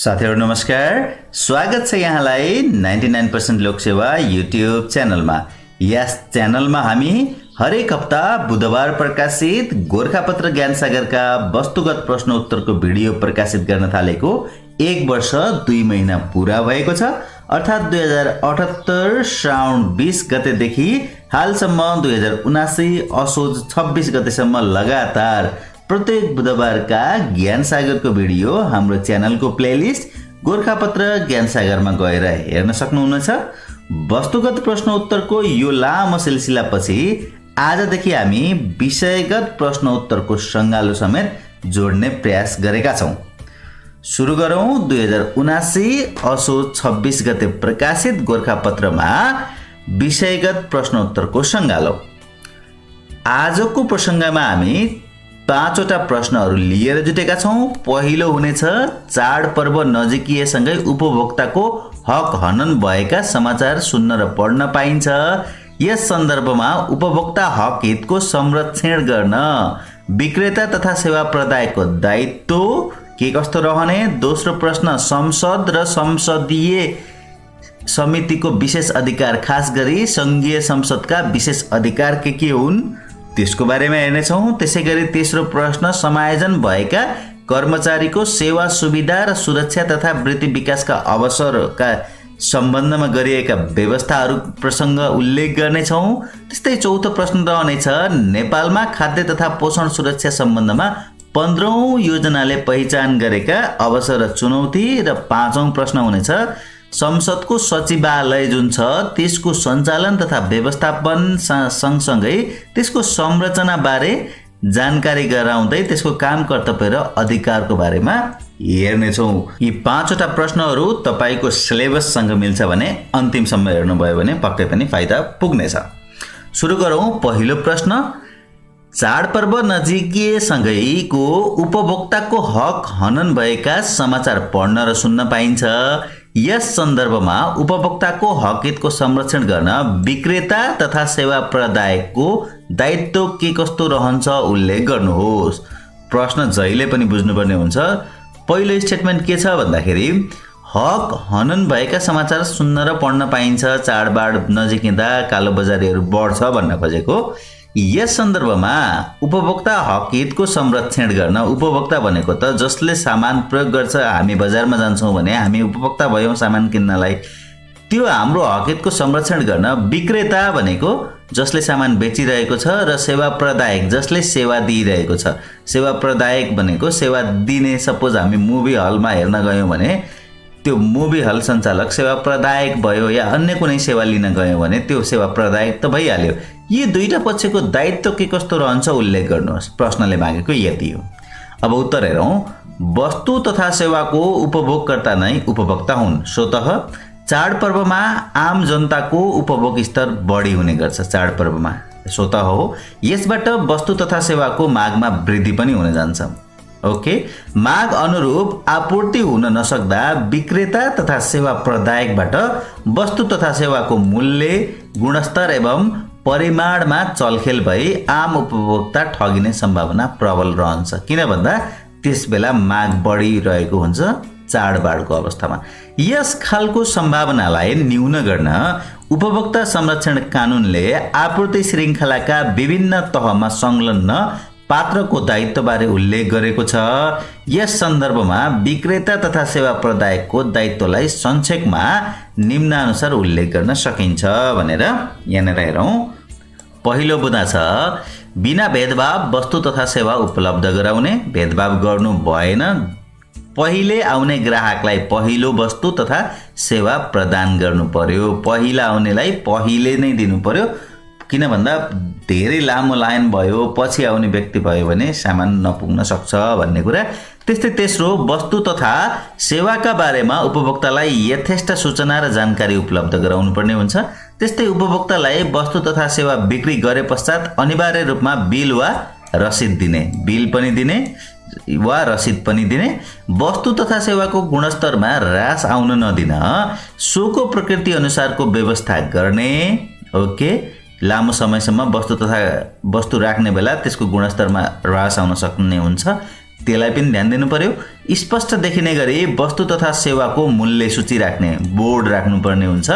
साथीहरु नमस्कार, स्वागत छ यहाँलाई 99% लोकसेवा युट्युब च्यानलमा। यस च्यानलमा हामी हरेक हप्ता बुधबार प्रकाशित गोरखापत्र ज्ञानसागरका वस्तुगत प्रश्न उत्तरको भिडियो प्रकाशित गर्न थालेको 1 वर्ष 2 महिना पूरा भएको छ। अर्थात 2078 श्रावण 20 गतेदेखि हालसम्म 2079 असोज 26 गतेसम्म लगातार प्रत्येक बुधबारका ज्ञानसागरको भिडियो हाम्रो च्यानलको प्लेलिस्ट गोरखापत्र ज्ञानसागरमा गएर हेर्न सक्नुहुनेछ। वस्तुगत प्रश्न उत्तरको यो लामो सिलसिलापछि आजदेखि हामी विषयगत प्रश्न उत्तरको संगालो समेत जोड्ने प्रयास गरेका छौं। सुरु गरौं 2079 असोज 26 गते प्रकाशित गोरखापत्रमा विषयगत प्रश्न उत्तरको संगालो। आजको प्रसंगमा हामी 5 वटा प्रश्नहरू लिएर जुटेका छौं। पहिलो हुनेछ चाडपर्व नजिकिएसँगै उपभोक्ताको हक हनन भएका समाचार सुन्न र पढ्न पाइन्छ। यस सन्दर्भमा उपभोक्ता हक हितको संरक्षण गर्न विक्रेता तथा सेवा प्रदायकको दायित्व के कस्तो रहने। दोस्रो प्रश्न संसद र संसदीय समितिको विशेष अधिकार, खास गरी संघीय संसदका विशेष अधिकार के हुन् त्यसको बारेमा हेर्नेछौं। त्यसैगरी तेस्रो प्रश्न समायोजन भएका कर्मचारीको सेवा सुविधा र सुरक्षा तथा वृत्ति विकासका अवसरका सम्बन्धमा गरिएका व्यवस्थाहरू प्रसंग उल्लेख गर्नेछौं। त्यस्तै चौथो प्रश्न रहनेछ नेपालमा खाद्य तथा पोषण सुरक्षा सम्बन्धमा 15औं योजनाले पहिचान गरेका अवसर र चुनौती। र 5औं प्रश्न हुनेछ संसदको सचिवालय जुन छ त्यसको सञ्चालन तथा व्यवस्थापन सँगसँगै त्यसको संरचना बारे जानकारी गराउँदै त्यसको काम कर्तव्य र अधिकारको बारेमा हेर्नेछौं। यी 5 वटा प्रश्नहरू तपाईको सिलेबससँग मिल्छ भने अन्तिमसम्म हेर्नुभयो भने पक्कै पनि फाइदा पुग्नेछ। सुरु गरौं पहिलो प्रश्न। चाडपर्व नजिकिएसँगैको उपभोक्ताको हक हनन भएका समाचार पढ्न र सुन्न पाइन्छ। यस सन्दर्भमा उपभोक्ताको हक हितको संरक्षण गर्न विक्रेता तथा सेवा प्रदायकको दायित्व के कस्तो रहन्छ उल्लेख गर्नुहोस्। प्रश्न जहिले पनि बुझ्नुपर्ने हुन्छ। पहिलो स्टेटमेन्ट के छ भन्दाखेरि हक हनन भएका समाचार सुन्न र पढ्न पाइन्छ। चाडबाड नजिकिँदा कालोबजारीहरू बढ्छ भन्न खोजेको। यस सन्दर्भमा उपभोक्ता हक हितको संरक्षण गर्न, उपभोक्ता भनेको त जसले सामान प्रयोग गर्छ, हामी बजारमा जान्छौं भने हामी उपभोक्ता भयौं सामान किन्नलाई, त्यो हाम्रो हक हितको संरक्षण गर्न विक्रेता भनेको जसले सामान बेचिरहेको छ र सेवा प्रदायक जसले सेवा दिइरहेको छ। सेवा प्रदायक भनेको सेवा दिने, सपोज हामी मुभी हलमा हेर्न गयौं भने त्यो मुभी हल सञ्चालक सेवा प्रदायक भयो, या अन्य कुनै सेवा लिन गयौं भने त्यो सेवा प्रदायक त भइहाल्यो। यी दुईटा पक्षको दायित्व के कस्तो रहन्छ उल्लेख गर्नुहोस्। प्रश्नले मागेको यति हो। अब उत्तर हेरौं। वस्तु तथा सेवाको उपभोगकर्ता नै उपभोक्ता हुन्। स्वतः चाडपर्वमा आम जनताको उपभोग स्तर बढी हुने गर्छ। चाडपर्वमा स्वतः हो, यसबाट वस्तु तथा सेवाको मागमा वृद्धि पनि हुन जान्छ। ओके, माग अनुरूप आपूर्ति हुन नसक्दा विक्रेता तथा सेवा प्रदायकबाट वस्तु तथा सेवाको मूल्य, गुणस्तर एवं परिमाणमा चलखेल भई आम उपभोक्ता ठगिने सम्भावना प्रबल रहन्छ। किन भन्दा त्यसबेला माग बढिरहेको हुन्छ चाडबाडको अवस्थामा। यस खालको सम्भावनालाई न्यून गर्न उपभोक्ता संरक्षण कानूनले आपूर्ति श्रृङ्खलाका विभिन्न तहमा संलग्न पात्रको दायित्वबारे उल्लेख गरेको छ। यस सन्दर्भमा विक्रेता तथा सेवा प्रदायकको दायित्वलाई संक्षेपमा निम्नानुसार उल्लेख गर्न सकिन्छ भनेर यहाँनिर हेरौं। पहिलो बुँदा छ बिना भेदभाव वस्तु तथा सेवा उपलब्ध गराउने। भेदभाव गर्नु भएन। पहिले आउने ग्राहकलाई पहिलो वस्तु तथा सेवा प्रदान गर्नु पर्यो। पहिला आउनेलाई पहिले नै दिनु पर्यो। किन भन्दा धेरै लामो लाइन भयो, पछि आउने व्यक्ति भयो भने सामान नपुग्न सक्छ भन्ने कुरा। त्यस्तै तेस्रो, वस्तु तथा सेवाका बारेमा उपभोक्तालाई यथेष्ट सूचना र जानकारी उपलब्ध गराउनु पर्ने हुन्छ। त्यस्तै उपभोक्तालाई वस्तु तथा सेवा बिक्री गरे पश्चात अनिवार्य रूपमा बिल वा रसिद दिने, बिल पनि दिने वा रसिद पनि दिने। वस्तु तथा सेवाको गुणस्तरमा ह्रास आउन नदिन सोको प्रकृति अनुसारको व्यवस्था गर्ने। ओके, लामो समयसम्म वस्तु राख्ने बेला त्यसको गुणस्तरमा ह्रास आउन सक्ने हुन्छ। त्यसलाई पनि ध्यान दिनु पर्यो। स्पष्ट देखिने गरी वस्तु तथा सेवाको मूल्य सूची राख्ने बोर्ड राख्नुपर्ने हुन्छ।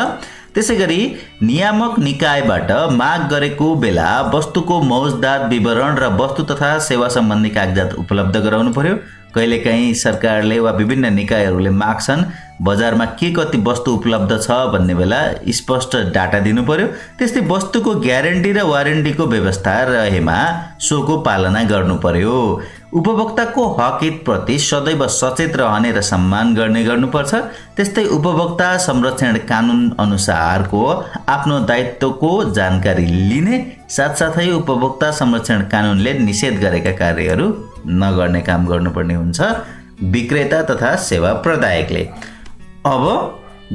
त्यसैगरी नियामक निकायबाट माग गरेको बेला वस्तुको मौजदात विवरण र वस्तु तथा सेवा सम्बन्धी कागजात उपलब्ध गराउनु पर्यो। कहिलेकाहीँ सरकारले वा विभिन्न निकायहरूले माग्छन् बजारमा के कति वस्तु उपलब्ध छ भन्ने बेला स्पष्ट डाटा दिनु पर्यो। त्यस्तै वस्तुको ग्यारेन्टी र वारेन्टीको व्यवस्था रहेमा सोको पालना गर्नु पर्यो। उपभोक्ताको हक हितप्रति सदैव सचेत रहने र सम्मान गर्ने गर्नुपर्छ। त्यस्तै उपभोक्ता संरक्षण कानुन अनुसारको आफ्नो दायित्वको जानकारी लिने साथसाथै उपभोक्ता संरक्षण कानुनले निषेध गरेका कार्यहरू नगर्ने काम गर्नुपर्ने हुन्छ विक्रेता तथा सेवा प्रदायकले। अब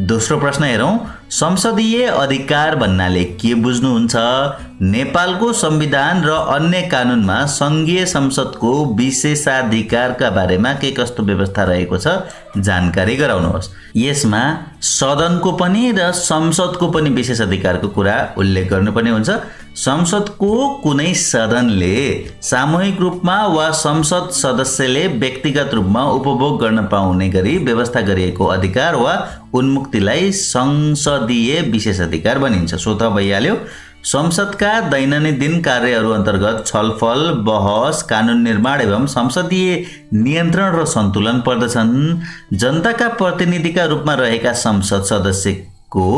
दोस्रो प्रश्न हेरौं। संसदीय अधिकार भन्नाले के बुझ्नुहुन्छ? नेपालको संविधान र अन्य कानुनमा संघीय संसदको विशेषाधिकारका बारेमा के कस्तो व्यवस्था रहेको छ जानकारी गराउनुहोस्। यसमा सदनको पनि र संसदको पनि विशेषाधिकारको कुरा उल्लेख गर्नुपर्ने हुन्छ। संसदको कुनै सदनले सामूहिक रूपमा वा संसद सदस्यले व्यक्तिगत रूपमा उपभोग गर्न पाउने गरी व्यवस्था गरिएको अधिकार वा उन्मुक्तिलाई संसदीय विशेषाधिकार भनिन्छ। सो त भइहाल्यो। संसदका दैनन्दिन कार्यहरू अन्तर्गत छलफल, बहस, कानुन निर्माण एवं संसदीय नियन्त्रण र सन्तुलन पर्दछन्। जनताका प्रतिनिधिका रूपमा रहेका संसद सदस्यको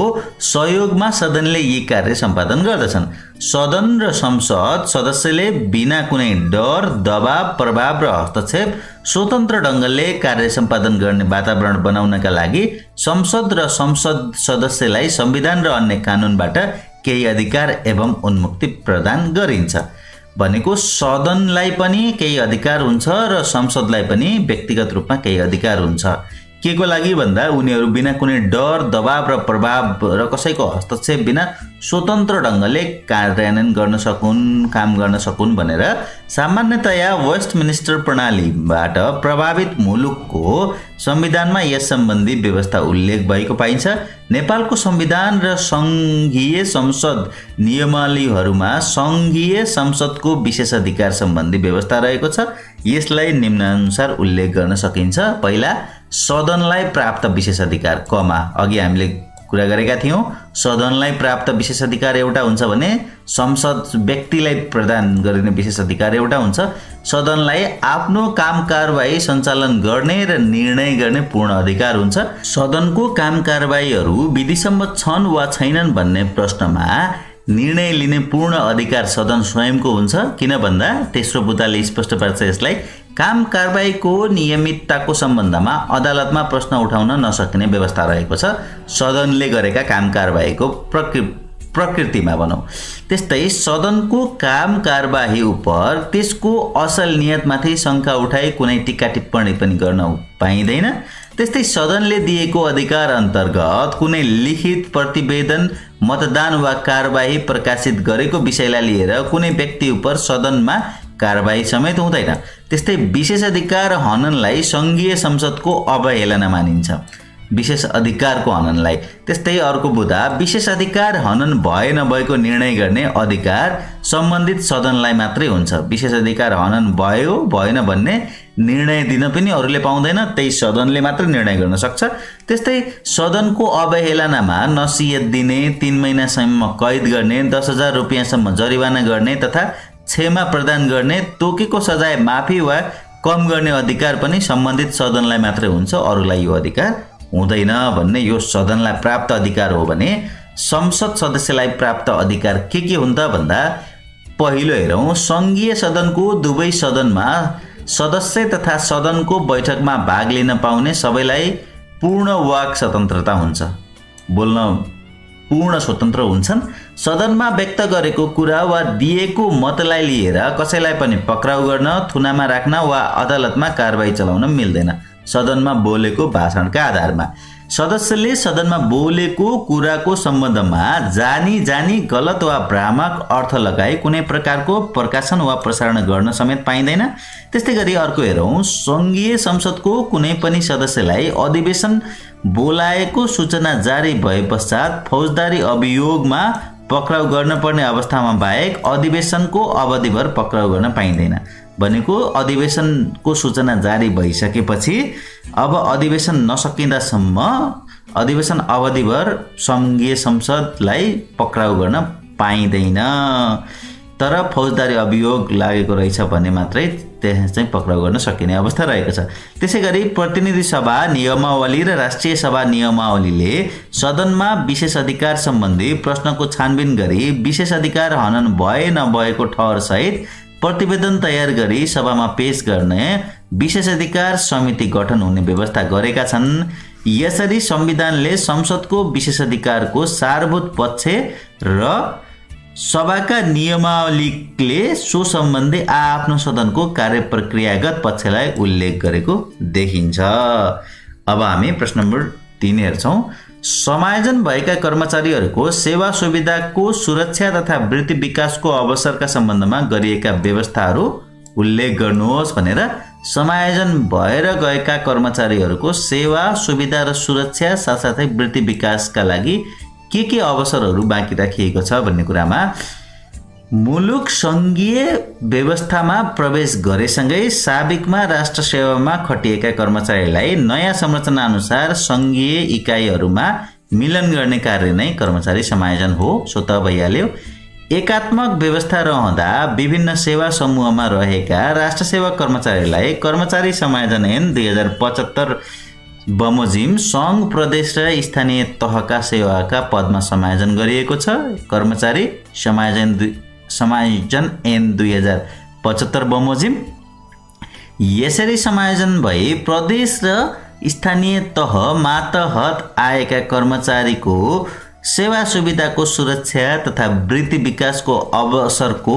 सहयोगमा सदनले यी कार्य सम्पादन गर्दछन्। सदन र संसद सदस्यले बिना कुनै डर, दबाव, प्रभाव र हस्तक्षेप स्वतन्त्र ढङ्गले कार्य सम्पादन गर्ने वातावरण बनाउनका लागि संसद र संसद सदस्यलाई संविधान र अन्य कानुनबाट केही अधिकार एवं उन्मुक्ति प्रदान गरिन्छ। भनेको सदनलाई पनि केही अधिकार हुन्छ र संसदलाई पनि व्यक्तिगत रूपमा केही अधिकार हुन्छ। के को लागि भन्दा उनीहरू बिना कुनै डर, दबाव र प्रभाव र कसैको हस्तक्षेप बिना स्वतन्त्र ढङ्गले कार्यान्वयन गर्न सकुन्, काम गर्न सकुन् भनेर सामान्यतया वेस्टमिनिस्टर प्रणालीबाट प्रभावित मुलुकको संविधानमा यस सम्बन्धी व्यवस्था उल्लेख भएको पाइन्छ। नेपालको संविधान र संघीय संसद नियमावलीहरूमा संघीय संसदको विशेषाधिकार सम्बन्धी व्यवस्था रहेको छ। यसलाई निम्नानुसार उल्लेख गर्न सकिन्छ। पहिला, सदनलाई प्राप्त विशेषाधिकार कमा अघि हामीले कुरा गरेका थियौं। सदनलाई प्राप्त विशेषाधिकार एउटा हुन्छ भने संसद व्यक्तिलाई प्रदान गरिने विशेषाधिकार एउटा हुन्छ। सदनलाई आफ्नो काम कारबाही सञ्चालन गर्ने र निर्णय गर्ने पूर्ण अधिकार हुन्छ। सदनको काम कारबाहीहरू विधिसम्मत छन् वा छैनन् भन्ने प्रश्नमा निर्णय लिने पूर्ण अधिकार सदन स्वयंको हुन्छ। किन भन्दा तेस्रो बुँदाले स्पष्ट पार्छ यसलाई काम कारबाहीको नियमितताको सम्बन्धमा अदालतमा प्रश्न उठाउन नसक्ने व्यवस्था रहेको छ सदनले गरेका काम कारबाहीको प्रकृतिमा भनौं। त्यस्तै सदनको काम कारबाही उपर त्यसको असल नियतमाथि शंका उठाई कुनै टीका टिप्पणी पनि गर्न पाइँदैन। त्यस्तै सदनले दिएको अधिकार अन्तर्गत कुनै लिखित प्रतिवेदन, मतदान वा कारबाही प्रकाशित गरेको विषयलाई लिएर कुनै व्यक्ति उपर सदनमा कारबाही समेत हुँदैन। त्यस्तै विशेषाधिकार हननलाई संघीय संसदको अवहेलना मानिन्छ, विशेष अधिकारको हननलाई। त्यस्तै अर्को बुँदा विशेषाधिकार हनन भए नभएको निर्णय गर्ने अधिकार सम्बन्धित सदनलाई मात्रै हुन्छ। विशेषाधिकार हनन भयो भएन भन्ने निर्णय दिन पनि अरूले पाउँदैन, त्यही सदनले मात्र निर्णय गर्न सक्छ। त्यस्तै सदनको अवहेलनामा नसिहत दिने, 3 महिनासम्म कैद गर्ने, 10,000 रुपैयाँसम्म जरिवाना गर्ने तथा क्षमा प्रदान गर्ने, तोकेको सजाय माफी वा कम गर्ने अधिकार पनि सम्बन्धित सदनलाई मात्रै हुन्छ, अरूलाई यो अधिकार हुँदैन भन्ने यो सदनलाई प्राप्त अधिकार हो भने संसद सदस्यलाई प्राप्त अधिकार के हुन् त भन्दा पहिलो हेरौं। संघीय सदनको दुवै सदनमा सदस्य तथा सदनको बैठकमा भाग लिन पाउने सबैलाई पूर्ण वाक स्वतन्त्रता हुन्छ, बोल्न पूर्ण स्वतन्त्र हुन्छन्। सदनमा व्यक्त गरेको कुरा वा दिएको मतलाई लिएर कसैलाई पनि पक्राउ गर्न, थुनामा राख्न वा अदालतमा कारबाही चलाउन मिल्दैन। सदनमा बोलेको भाषणका आधारमा सदस्यले सदनमा बोलेको कुराको सम्बन्धमा जानी गलत वा भ्रामक अर्थ लगाई कुनै प्रकारको प्रकाशन वा प्रसारण गर्न समेत पाइँदैन। त्यस्तै गरी अर्को हेरौं। संघीय संसदको कुनै पनि सदस्यलाई अधिवेशन बोलाएको सूचना जारी भए पश्चात फौजदारी अभियोगमा पक्राउ गर्न पर्ने अवस्थामा बाहेक अधिवेशनको अवधिभर पक्राउ गर्न पाइँदैन। भनेको अधिवेशनको सूचना जारी भइसकेपछि अब अधिवेशन नसकिँदासम्म अधिवेशन अवधिभर सङ्घीय संसदलाई पक्राउ गर्न पाइँदैन। तर फौजदारी अभियोग लागेको रहेछ भने मात्रै त्यहाँ चाहिँ पक्राउ गर्न सकिने अवस्था रहेको छ। त्यसैगरी प्रतिनिधि सभा नियमावली र राष्ट्रिय सभा नियमावलीले सदनमा विशेष अधिकार सम्बन्धी प्रश्नको छानबिन गरी विशेष अधिकार हनन भए नभएको ठहर सहित प्रतिवेदन तयार गरी सभामा पेश गर्ने विशेष अधिकार समिति गठन हुने व्यवस्था गरेका छन्। यसरी संविधानले संसदको विशेष अधिकारको सारभूत पक्ष र सभाका नियमावलीले सो सम्बन्धी आफ्नो सदनको कार्य प्रक्रियागत पक्षलाई उल्लेख गरेको देखिन्छ। अब हामी प्रश्न नम्बर 3 हेर्छौं। समायोजन भएका कर्मचारीहरूको सेवा सुविधाको सुरक्षा तथा वृत्ति विकासको अवसरका सम्बन्धमा गरिएका व्यवस्थाहरू उल्लेख गर्नुहोस् भनेर समायोजन भएर गएका कर्मचारीहरूको सेवा सुविधा र सुरक्षा साथसाथै वृत्ति विकासका लागि के अवसरहरू बाँकी राखिएको छ भन्ने कुरामा मुलुक सङ्घीय व्यवस्थामा प्रवेश गरेसँगै साबिकमा राष्ट्र सेवामा खटिएका कर्मचारीलाई नयाँ संरचना अनुसार सङ्घीय इकाइहरूमा मिलन गर्ने कार्य नै कर्मचारी समायोजन हो। सो त भइहाल्यो। एकात्मक व्यवस्था रहँदा विभिन्न सेवा समूहमा रहेका राष्ट्र सेवा कर्मचारीलाई कर्मचारी समायोजन ऐन 2075 बमोजिम सङ्घ प्रदेश र स्थानीय तहका सेवाका पदमा समायोजन गरिएको छ। कर्मचारी समायोजन ऐन 2075 बमोजिम यसरी समायोजन भई प्रदेश र स्थानीय तह मातहत आएका कर्मचारीको सेवा सुविधाको सुरक्षा तथा वृत्ति विकासको अवसरको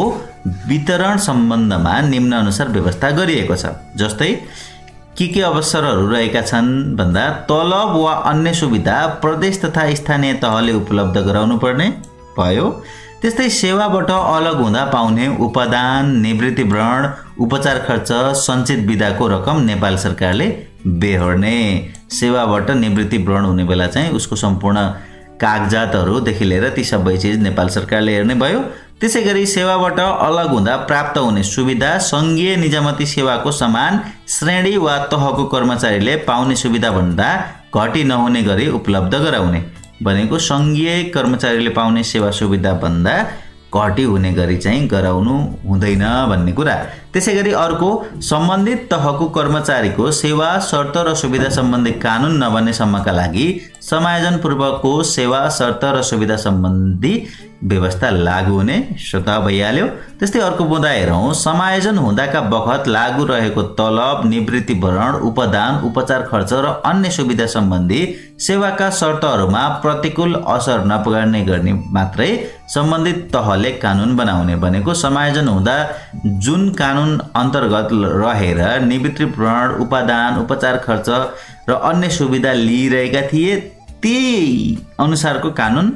वितरण सम्बन्धमा निम्न अनुसार व्यवस्था गरिएको छ। जस्तै के अवसरहरू रहेका छन् भन्दा तलब वा अन्य सुविधा प्रदेश तथा स्थानीय तहले उपलब्ध गराउनु पर्ने भयो। त्यस्तै सेवाबाट अलग हुँदा पाउने उपदान, निवृत्ति भ्रण, उपचार खर्च, सञ्चित बिदाको रकम नेपाल सरकारले बेहोर्ने। सेवाबाट निवृत्ति भ्रण हुने बेला चाहिँ उसको सम्पूर्ण कागजातहरूदेखि लिएर ती सबै चिज नेपाल सरकारले हेर्ने भयो। त्यसैगरी सेवाबाट अलग हुँदा प्राप्त हुने सुविधा सङ्घीय निजामती सेवाको समान श्रेणी वा तहको कर्मचारीले पाउने सुविधा भन्दा घटी नहुने गरी उपलब्ध गराउने भनेको सङ्घीय कर्मचारीले पाउने सेवा सुविधा भन्दा घटी हुने गरी चाहिँ गराउनु हुँदैन भन्ने कुरा। त्यसैगरी अर्को सम्बन्धित तहको कर्मचारीको सेवा शर्त र सुविधा सम्बन्धी कानुन नबन्नेसम्मका लागि समायोजन पूर्वको सेवा शर्त र सुविधा सम्बन्धी व्यवस्था लागू हुने स्वतः भइहाल्यो। त्यस्तै अर्को बुँदा हेरौँ। समायोजन हुँदाका बखत लागू रहेको तलब, निवृत्ति भरण, उपदान, उपचार खर्च र अन्य सुविधा सम्बन्धी सेवाका शर्तहरूमा प्रतिकूल असर नपुर्याउने गर्ने मात्रै सम्बन्धित तहले कानुन बनाउने भनेको समायोजन हुँदा जुन कानुन अन्तर्गत रहेर निवृत्ति भरण, उपदान, उपचार खर्च र अन्य सुविधा लिइरहेका थिए त्यही अनुसारको कानुन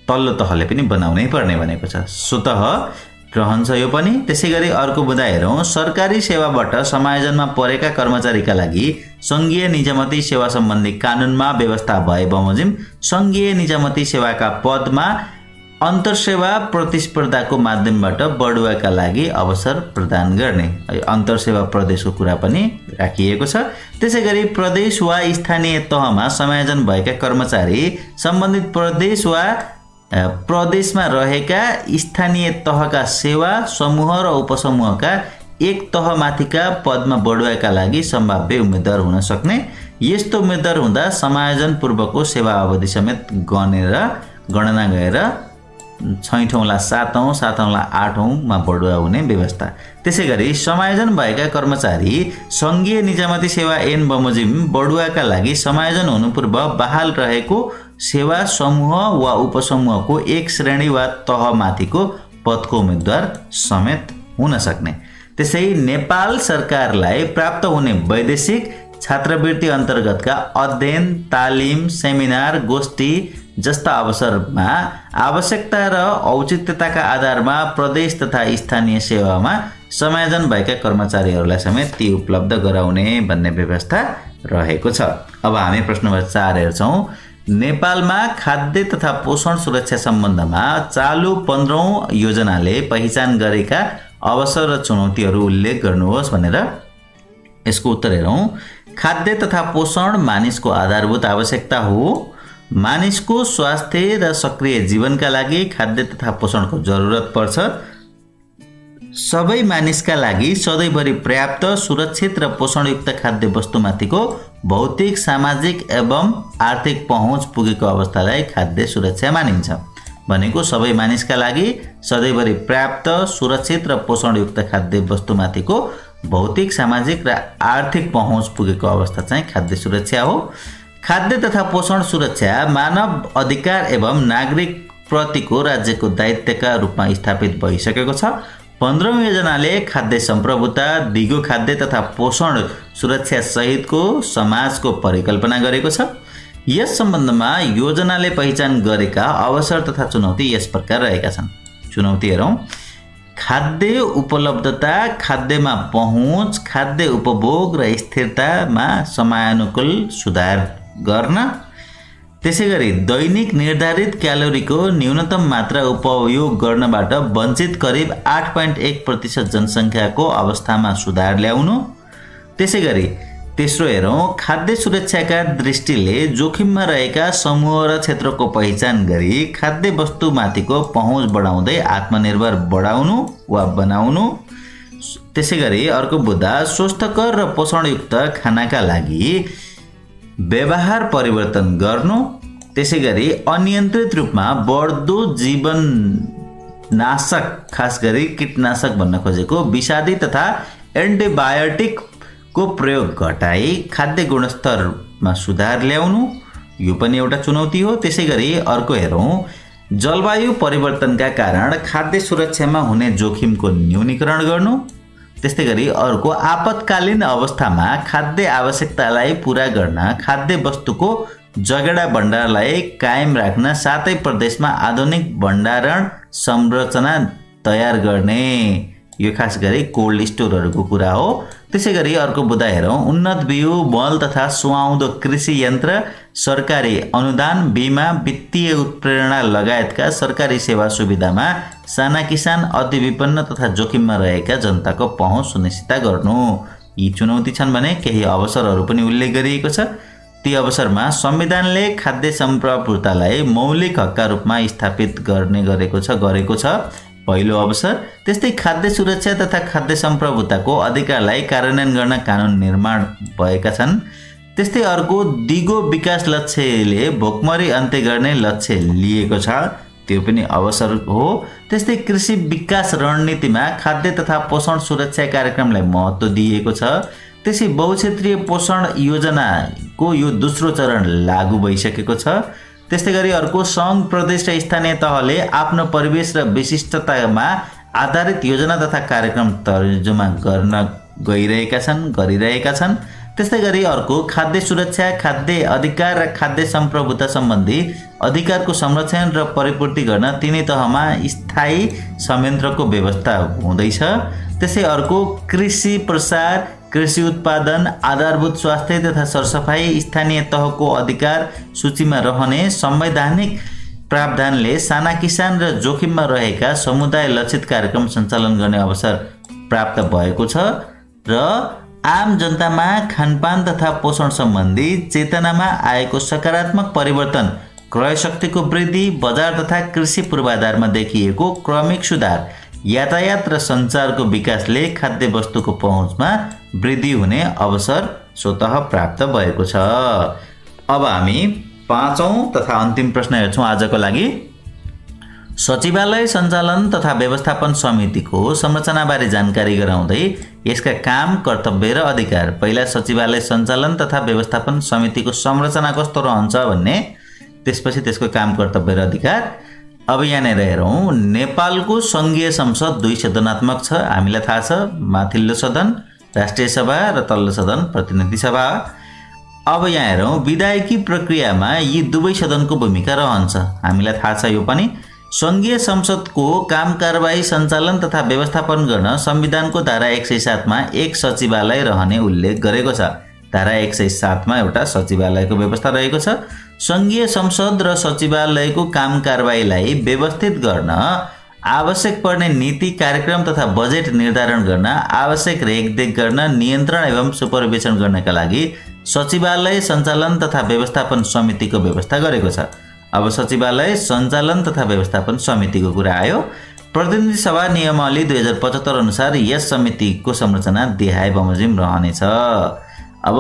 तल्लो तहले पनि बनाउनै पर्ने भनेको छ। स्वतः रहन्छ यो पनि। त्यसैगरी अर्को बुँदा हेरौँ। सरकारी सेवाबाट समायोजनमा परेका कर्मचारीका लागि सङ्घीय निजामती सेवा सम्बन्धी कानुनमा व्यवस्था भए बमोजिम सङ्घीय निजामती सेवाका पदमा अन्तरसेवा प्रतिस्पर्धाको माध्यमबाट बढुवाका लागि अवसर प्रदान गर्ने अन्तरसेवा प्रदेशको कुरा पनि राखिएको छ। त्यसैगरी प्रदेश वा स्थानीय तहमा समायोजन भएका कर्मचारी सम्बन्धित प्रदेश वा प्रदेशमा रहेका स्थानीय तहका सेवा समूह र उपसमूहका एक तह माथिका पदमा बढुवाका लागि सम्भाव्य उम्मेदवार हुन सक्ने। यस्तो उम्मेदवार हुँदा समायोजन पूर्वको सेवा अवधि समेत गणना गरेर 6औँला 7औँ, 7औँला 8औँमा बढुवा हुने व्यवस्था। त्यसैगरी समायोजन भएका कर्मचारी सङ्घीय निजामती सेवा ऐन बमोजिम बढुवाका लागि समायोजन हुनु पूर्व बहाल रहेको सेवा समूह वा उपसमूहको एक श्रेणी वा तह माथिको पदको उम्मेदवार समेत हुन सक्ने। त्यसै नेपाल सरकारलाई प्राप्त हुने वैदेशिक छात्रवृत्ति अन्तर्गतका अध्ययन, तालिम, सेमिनार, गोष्ठी जस्ता अवसरमा आवश्यकता र औचित्यताका आधारमा प्रदेश तथा स्थानीय सेवामा समायोजन भएका कर्मचारीहरूलाई समेत ती उपलब्ध गराउने भन्ने व्यवस्था रहेको छ। अब हामी प्रश्न नम्बर 4 हेर्छौँ। नेपालमा खाद्य तथा पोषण सुरक्षा सम्बन्धमा चालु 15औं योजनाले पहिचान गरेका अवसर र चुनौतीहरू उल्लेख गर्नुहोस् भनेर। यसको उत्तर हेरौँ। खाद्य तथा पोषण मानिसको आधारभूत आवश्यकता हो। मानिसको स्वास्थ्य र सक्रिय जीवनका लागि खाद्य तथा पोषणको जरुरत पर्छ। सबै मानिसका लागि सधैँभरि पर्याप्त, सुरक्षित र पोषणयुक्त खाद्य वस्तुमाथिको भौतिक, सामाजिक एवं आर्थिक पहुँच पुगेको अवस्थालाई खाद्य सुरक्षा मानिन्छ। भनेको सबै मानिसका लागि सधैँभरि पर्याप्त, सुरक्षित र पोषणयुक्त खाद्य वस्तुमाथिको भौतिक, सामाजिक र आर्थिक पहुँच पुगेको अवस्था चाहिँ खाद्य सुरक्षा हो। खाद्य तथा पोषण सुरक्षा मानव अधिकार एवं नागरिक प्रतिको राज्यको दायित्वका रूपमा स्थापित भइसकेको छ। 15औं योजनाले खाद्य सम्प्रभुता, दिगो खाद्य तथा पोषण सुरक्षा सहितको समाजको परिकल्पना गरेको छ। यस सम्बन्धमा योजनाले पहिचान गरेका अवसर तथा चुनौती यस प्रकार रहेका छन्। चुनौती हेरौँ। खाद्य उपलब्धता, खाद्यमा पहुँच, खाद्य उपभोग र स्थिरतामा समयानुकूल सुधार गर्न। त्यसैगरी दैनिक निर्धारित क्यालोरीको न्यूनतम मात्रा उपयोग गर्नबाट वञ्चित करिब 8.1% जनसङ्ख्याको अवस्थामा सुधार ल्याउनु। त्यसैगरी तेस्रो हेरौँ। खाद्य सुरक्षाका दृष्टिले जोखिममा रहेका समूह र क्षेत्रको पहिचान गरी खाद्य वस्तुमाथिको पहुँच बढाउँदै आत्मनिर्भर बढाउनु वा बनाउनु। त्यसैगरी अर्को बुँदा स्वस्थकर र पोषणयुक्त खानाका लागि व्यवहार परिवर्तन गर्नु। त्यसैगरी अनियन्त्रित रूपमा बढ्दो जीवन नाशक, खास गरी कीटनाशक भन्न खोजेको विषादी तथा एन्टिबायोटिक को प्रयोग घटाई खाद्य गुणस्तरमा सुधार ल्याउनु। यो पनि एउटा चुनौती हो। त्यसैगरी अर्को हेरौँ। जलवायु परिवर्तनका कारण खाद्य सुरक्षामा हुने जोखिमको न्यूनीकरण गर्नु। त्यस्तैगरी अर्को आपतकालीन अवस्थामा खाद्य आवश्यकतालाई पूरा गर्न खाद्य वस्तुको जगेडा भण्डारलाई कायम राख्न, साथै प्रदेशमा आधुनिक भण्डारण संरचना तयार गर्ने। यो खास गरी कोल्ड स्टोरहरूको कुरा हो। त्यसैगरी अर्को बुँदा हेरौँ। उन्नत बिउ, मल तथा सुहाउँदो कृषि यन्त्र, सरकारी अनुदान, बिमा, वित्तीय उत्प्रेरणा लगायतका सरकारी सेवा सुविधामा साना किसान, अति विपन्न तथा जोखिममा रहेका जनताको पहुँच सुनिश्चित गर्नु। यी चुनौती छन् भने केही अवसरहरू पनि उल्लेख गरिएको छ। ती अवसरमा संविधानले खाद्य सम्प्रभुतालाई मौलिक हकका रूपमा स्थापित गरेको छ पहिलो अवसर। त्यस्तै खाद्य सुरक्षा तथा खाद्य सम्प्रभुताको अधिकारलाई कार्यान्वयन गर्न कानुन निर्माण भएका छन्। त्यस्तै अर्को दिगो विकास लक्ष्यले भोकमरी अन्त्य गर्ने लक्ष्य लिएको छ, त्यो पनि अवसर हो। त्यस्तै कृषि विकास रणनीतिमा खाद्य तथा पोषण सुरक्षा कार्यक्रमलाई महत्त्व दिएको छ। त्यसै बहुक्षेत्रीय पोषण योजनाको यो दोस्रो चरण लागू भइसकेको छ। त्यस्तै गरी अर्को सङ्घ, प्रदेश र स्थानीय तहले आफ्नो परिवेश र विशिष्टतामा आधारित योजना तथा कार्यक्रम तर्जुमा गर्न गरिरहेका छन्। त्यस्तै गरी अर्को खाद्य सुरक्षा, खाद्य अधिकार र खाद्य सम्प्रभुता सम्बन्धी अधिकारको संरक्षण र परिपूर्ति गर्न तिनै तहमा स्थायी संयन्त्रको व्यवस्था हुँदैछ। त्यसै अर्को कृषि प्रसार, कृषि उत्पादन, आधारभूत स्वास्थ्य तथा सरसफाई, स्थानीय तहको अधिकार सूचीमा रहने संवैधानिक प्रावधानले साना किसान र जोखिममा रहेका समुदाय लक्षित कार्यक्रम सञ्चालन गर्ने अवसर प्राप्त भएको छ र आम जनतामा खानपान तथा पोषण सम्बन्धी चेतनामा आएको सकारात्मक परिवर्तन, क्रय शक्तिको वृद्धि, बजार तथा कृषि पूर्वाधारमा देखिएको क्रमिक सुधार, यातायात र सञ्चारको विकासले खाद्य वस्तुको पहुँचमा वृद्धि हुने अवसर स्वतः प्राप्त भएको छ। अब हामी पाँचौं तथा अन्तिम प्रश्न हेर्छौँ आजको लागि। सचिवालय सञ्चालन तथा व्यवस्थापन समितिको संरचनाबारे जानकारी गराउँदै यसका काम, कर्तव्य र अधिकार। पहिला सचिवालय सञ्चालन तथा व्यवस्थापन समितिको संरचना कस्तो रहन्छ भन्ने, त्यसपछि त्यसको काम, कर्तव्य र अधिकार। अब यहाँनिर हेरौँ। नेपालको सङ्घीय संसद 2 सदनात्मक छ। हामीलाई थाहा छ, माथिल्लो सदन राष्ट्रिय सभा र तल्लो सदन प्रतिनिधि सभा। अब यहाँ हेरौँ। विधायकी प्रक्रियामा यी दुवै सदनको भूमिका रहन्छ। हामीलाई थाहा छ यो पनि। सङ्घीय संसदको काम कारबाही सञ्चालन तथा व्यवस्थापन गर्न संविधानको धारा 107 मा एक सचिवालय रहने उल्लेख गरेको छ। धारा 107 मा एउटा सचिवालयको व्यवस्था रहेको छ। सङ्घीय संसद र सचिवालयको काम कारबाहीलाई व्यवस्थित गर्न आवश्यक पर्ने नीति कार्यक्रम तथा बजेट निर्धारण गर्न, आवश्यक रेखदेख गर्न, नियन्त्रण एवं सुपरभिजन गर्नका लागि सचिवालय सञ्चालन तथा व्यवस्थापन समितिको व्यवस्था गरेको छ। अब सचिवालय सञ्चालन तथा व्यवस्थापन समितिको कुरा आयो। प्रतिनिधि सभा नियमावली 2075 अनुसार यस समितिको संरचना देहाय बमोजिम रहनेछ। अब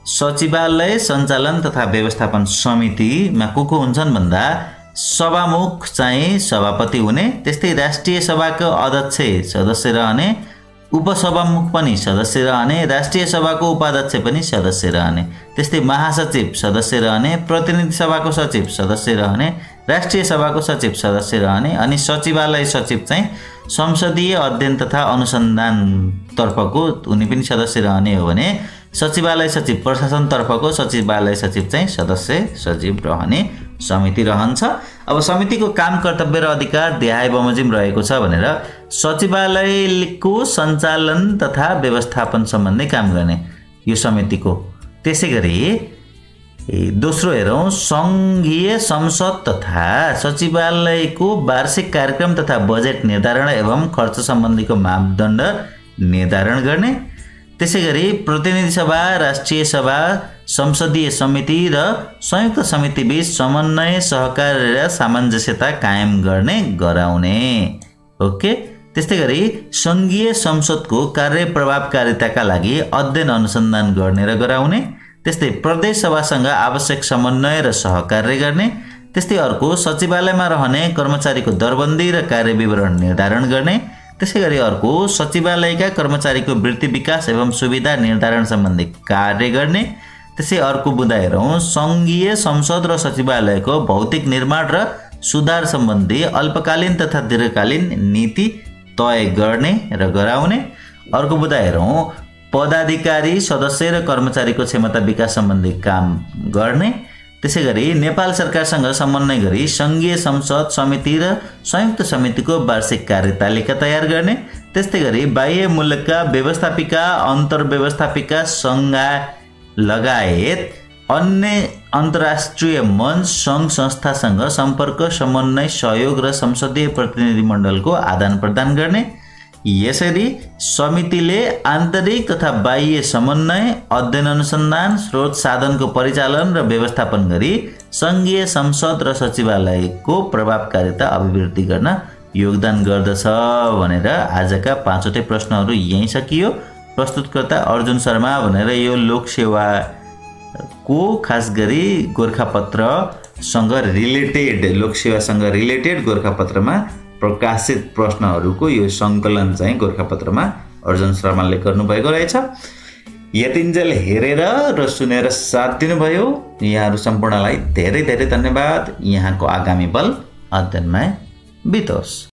सचिवालय सञ्चालन तथा व्यवस्थापन समितिमा को हुन्छन् भन्दा सभामुख चाहिँ सभापति हुने, त्यस्तै राष्ट्रिय सभाको अध्यक्ष सदस्य रहने, उपसभामुख पनि सदस्य रहने, राष्ट्रिय सभाको उपाध्यक्ष पनि सदस्य रहने, त्यस्तै महासचिव सदस्य रहने, प्रतिनिधि सभाको सचिव सदस्य रहने, राष्ट्रिय सभाको सचिव सदस्य रहने, अनि सचिवालय सचिव चाहिँ संसदीय अध्ययन तथा अनुसन्धान तर्फको उनी पनि सदस्य रहने हो भने सचिवालय सचिव प्रशासन तर्फको सचिवालय सचिव चाहिँ सदस्य सचिव रहने समिति रहन्छ। अब समितिको काम कर्तव्य र अधिकार देहाय बमोजिम रहेको छ भनेर सचिवालयको सञ्चालन तथा व्यवस्थापन सम्बन्धी काम गर्ने यो समितिको। त्यसैगरी दोस्रो हेरौँ, सङ्घीय संसद तथा सचिवालयको वार्षिक कार्यक्रम तथा बजेट निर्धारण एवं खर्च सम्बन्धीको मापदण्ड निर्धारण गर्ने। त्यसैगरी प्रतिनिधि सभा, राष्ट्रिय सभा, संसदीय समिति र संयुक्त समिति बीच समन्वय, सहकार र सामञ्जस्यता कायम गर्ने गराउने। ओके। त्यस्तै गरी सङ्घीय संसदको कार्य प्रभावकारिताका लागि अध्ययन अनुसन्धान गर्ने र गराउने। त्यस्तै प्रदेश सभासँग आवश्यक समन्वय र सहकार्य गर्ने। त्यस्तै अर्को, सचिवालयमा रहने कर्मचारीको दरबन्दी र कार्य विवरण निर्धारण गर्ने। त्यसैगरी अर्को, सचिवालयका कर्मचारीको वृत्ति विकास एवं सुविधा निर्धारण सम्बन्धी कार्य गर्ने। त्यसै अर्को बुँदा हेरौँ, सङ्घीय संसद र सचिवालयको भौतिक निर्माण र सुधार सम्बन्धी अल्पकालीन तथा दीर्घकालीन नीति तय गर्ने र गराउने। अर्को बुँदा हेरौँ, पदाधिकारी, सदस्य र कर्मचारीको क्षमता विकास सम्बन्धी काम गर्ने। त्यसैगरी नेपाल सरकारसँग समन्वय गरी सङ्घीय संसद, समिति र संयुक्त समितिको वार्षिक कार्यतालिका तयार गर्ने। त्यस्तै गरी बाह्य मुलुकका व्यवस्थापिका, अन्तर्व्यवस्थापिका सङ्घ लगायत अन्य अन्तर्राष्ट्रिय मञ्च, सङ्घ संस्थासँग सम्पर्क, समन्वय, सहयोग र संसदीय प्रतिनिधिमण्डलको आदान प्रदान गर्ने। यसरी समितिले आन्तरिक तथा बाह्य समन्वय, अध्ययन अनुसन्धान, स्रोत साधनको परिचालन र व्यवस्थापन गरी सङ्घीय संसद र सचिवालयको प्रभावकारिता अभिवृद्धि गर्न योगदान गर्दछ भनेर आजका 5वटै प्रश्नहरू यहीँ सकियो। प्रस्तुतकर्ता अर्जुन शर्मा भनेर यो लोकसेवाको खास गरी गोरखापत्रसँग रिलेटेड, लोकसेवासँग रिलेटेड गोरखापत्रमा प्रकाशित प्रश्नहरूको यो सङ्कलन चाहिँ गोरखापत्रमा अर्जुन शर्माले गर्नुभएको रहेछ। यतिन्जेल हेरेर र सुनेर साथ दिनुभयो यहाँहरू सम्पूर्णलाई धेरै धेरै धन्यवाद। यहाँको आगामी पल अध्ययनमै बितोस्।